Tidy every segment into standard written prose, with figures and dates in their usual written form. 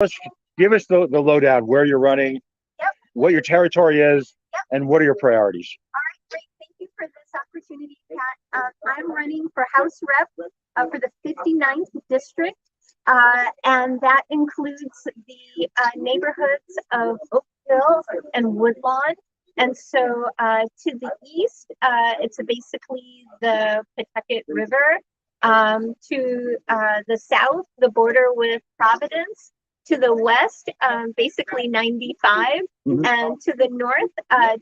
Let's give us the lowdown where you're running, Yep. what your territory is, Yep. and what are your priorities. All right, great. Thank you for this opportunity, Pat. I'm running for House Rep for the 59th district, and that includes the neighborhoods of Oakville and Woodlawn. And so to the east, it's basically the Pawtucket River. To the south, the border with Providence. To the west, basically 95, and to the north,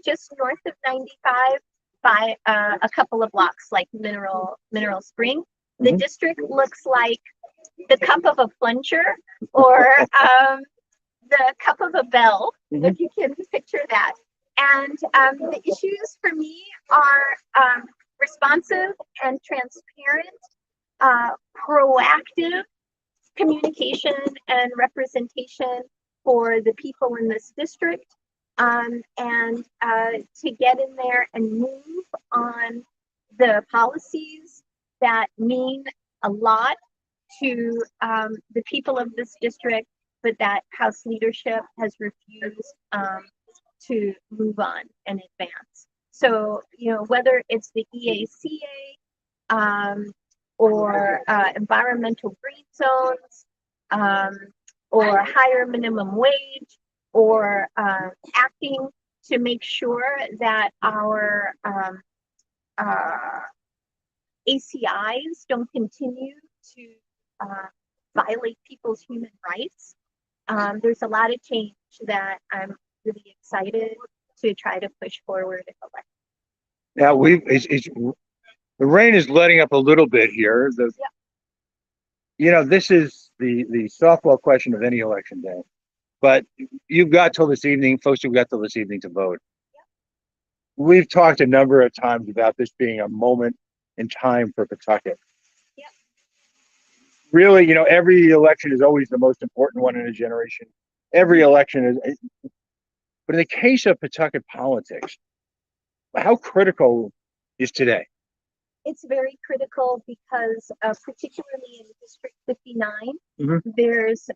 just north of 95 by a couple of blocks, like Mineral Spring. The district looks like the cup of a plunger, or the cup of a bell, if you can picture that. And the issues for me are responsive and transparent, proactive communication and representation for the people in this district, and to get in there and move on the policies that mean a lot to the people of this district, but that House leadership has refused to move on and advance. So, whether it's the EACA, or environmental green zones, or higher minimum wage, or acting to make sure that our ACIs don't continue to violate people's human rights. There's a lot of change that I'm really excited to try to push forward in the election. Now the rain is letting up a little bit here. This is the softball question of any election day. But you've got till this evening, folks have got till this evening to vote. We've talked a number of times about this being a moment in time for Pawtucket. Really, every election is always the most important one in a generation. Every election is, but in the case of Pawtucket politics, how critical is today? It's very critical because particularly in District 59, there's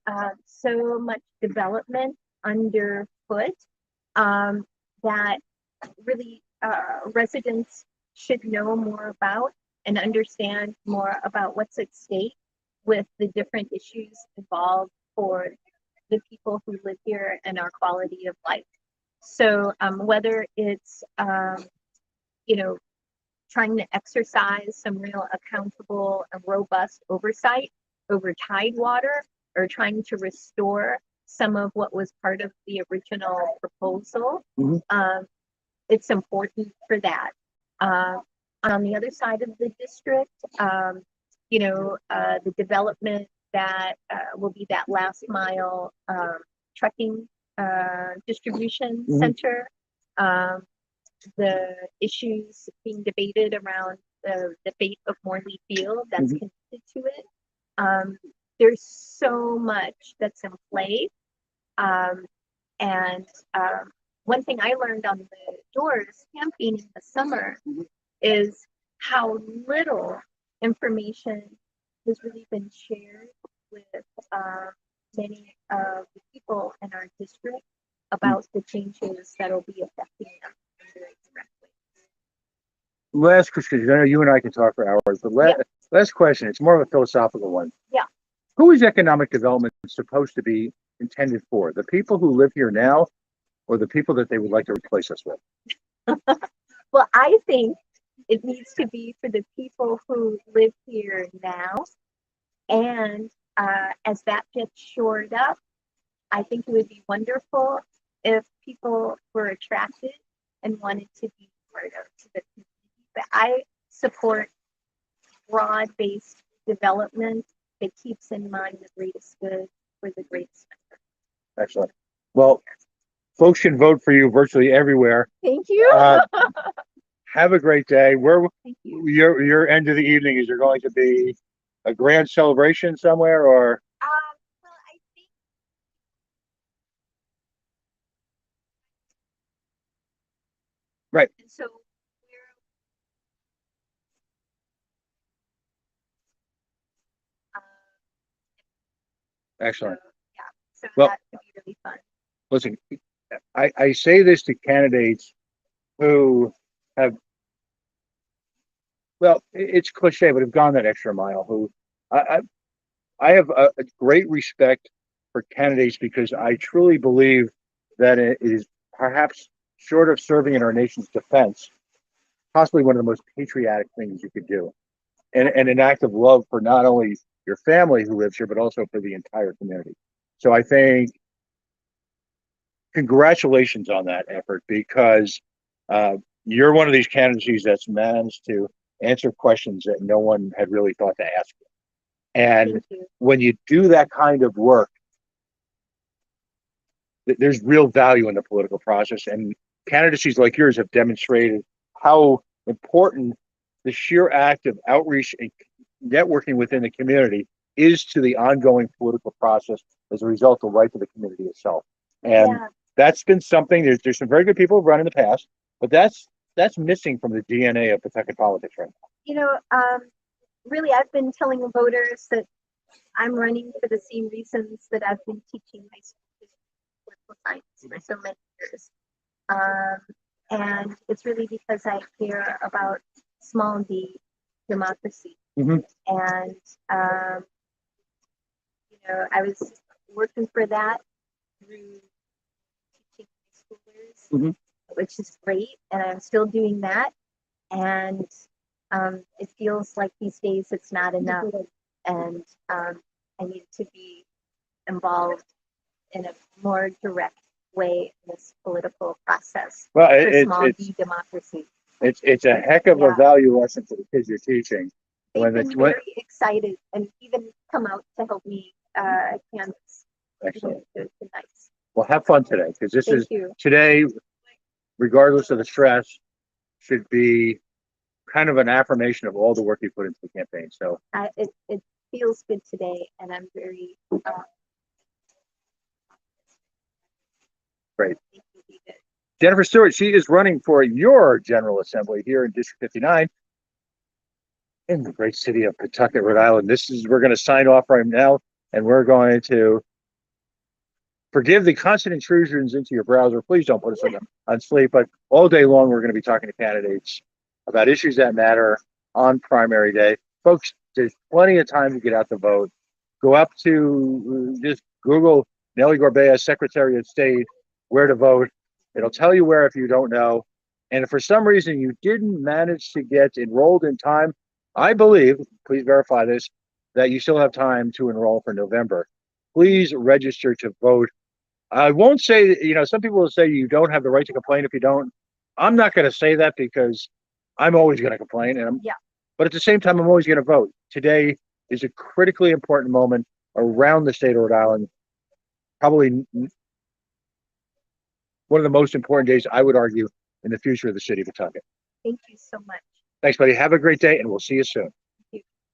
so much development underfoot that really residents should know more about and understand more about what's at stake with the different issues involved for the people who live here and our quality of life. So whether it's, trying to exercise some real accountable and robust oversight over Tidewater, or trying to restore some of what was part of the original proposal, it's important for that. On the other side of the district, the development that will be that last mile trucking distribution center, the issues being debated around the fate of Morley Field that's connected to it. There's so much that's in play. And one thing I learned on the Doors campaign in the summer is how little information has really been shared with many of the people in our district about the changes that will be affecting them directly. Last question, because I know you and I can talk for hours, but last question, it's more of a philosophical one. Yeah. Who is economic development supposed to be intended for? The people who live here now, or the people that they would like to replace us with? Well, I think it needs to be for the people who live here now. And as that gets shored up, I think it would be wonderful if people were attracted and wanted to be part of the community. But I support broad-based development that keeps in mind the greatest good for the greatest number. Excellent. Well, folks can vote for you virtually everywhere. Thank you. Have a great day. Thank you. Your end of the evening, is there going to be a grand celebration somewhere, or? Well, I think Right. and so Excellent. yeah. So Well- that could be really fun. Listen, I say this to candidates who have, well, it's cliche, but have gone that extra mile. Who I have a great respect for candidates because I truly believe that it is perhaps short of serving in our nation's defense, possibly one of the most patriotic things you could do, and an act of love for not only your family who lives here, but also for the entire community. So I think congratulations on that effort because uh, you're one of these candidacies that's managed to answer questions that no one had really thought to ask. And Thank you. when you do that kind of work, there's real value in the political process. And candidacies like yours have demonstrated how important the sheer act of outreach and networking within the community is to the ongoing political process as a result of right to the community itself. And Yeah. that's been something, there's some very good people who've run in the past, but that's missing from the DNA of Pawtucket politics right now. You know, really, I've been telling voters that I'm running for the same reasons that I've been teaching high school political science for so many years. And it's really because I care about small d democracy. Mhm. And, you know, I was working for that through teaching high schoolers, Mhm. which is great. And I'm still doing that. And it feels like these days it's not enough. And I need to be involved in a more direct way in this political process Well, for small d democracy. it's a heck of a Yeah. value lesson for the kids you're teaching. They've When been the very excited and even come out to help me canvass. Excellent. It's been nice. Well, have fun today because this Thank is you. today, regardless of the stress, should be kind of an affirmation of all the work you put into the campaign. So It feels good today, and I'm very great. think you'll be good. Jennifer Stewart, she is running for your General Assembly here in District 59 in the great city of Pawtucket, Rhode Island. We're going to sign off right now, and we're going to forgive the constant intrusions into your browser. Please don't put us on sleep, but all day long, we're going to be talking to candidates about issues that matter on primary day. Folks, there's plenty of time to get out to vote. Go up to just Google Nellie Gorbea, Secretary of State, where to vote. It'll tell you where if you don't know. And if for some reason you didn't manage to get enrolled in time, I believe, please verify this, that you still have time to enroll for November. Please register to vote. I won't say, some people will say you don't have the right to complain if you don't. I'm not going to say that because I'm always going to complain. Yeah. But at the same time, I'm always going to vote. Today is a critically important moment around the state of Rhode Island. Probably one of the most important days, I would argue, in the future of the city of Pawtucket. Thank you so much. Thanks, buddy. Have a great day, and we'll see you soon.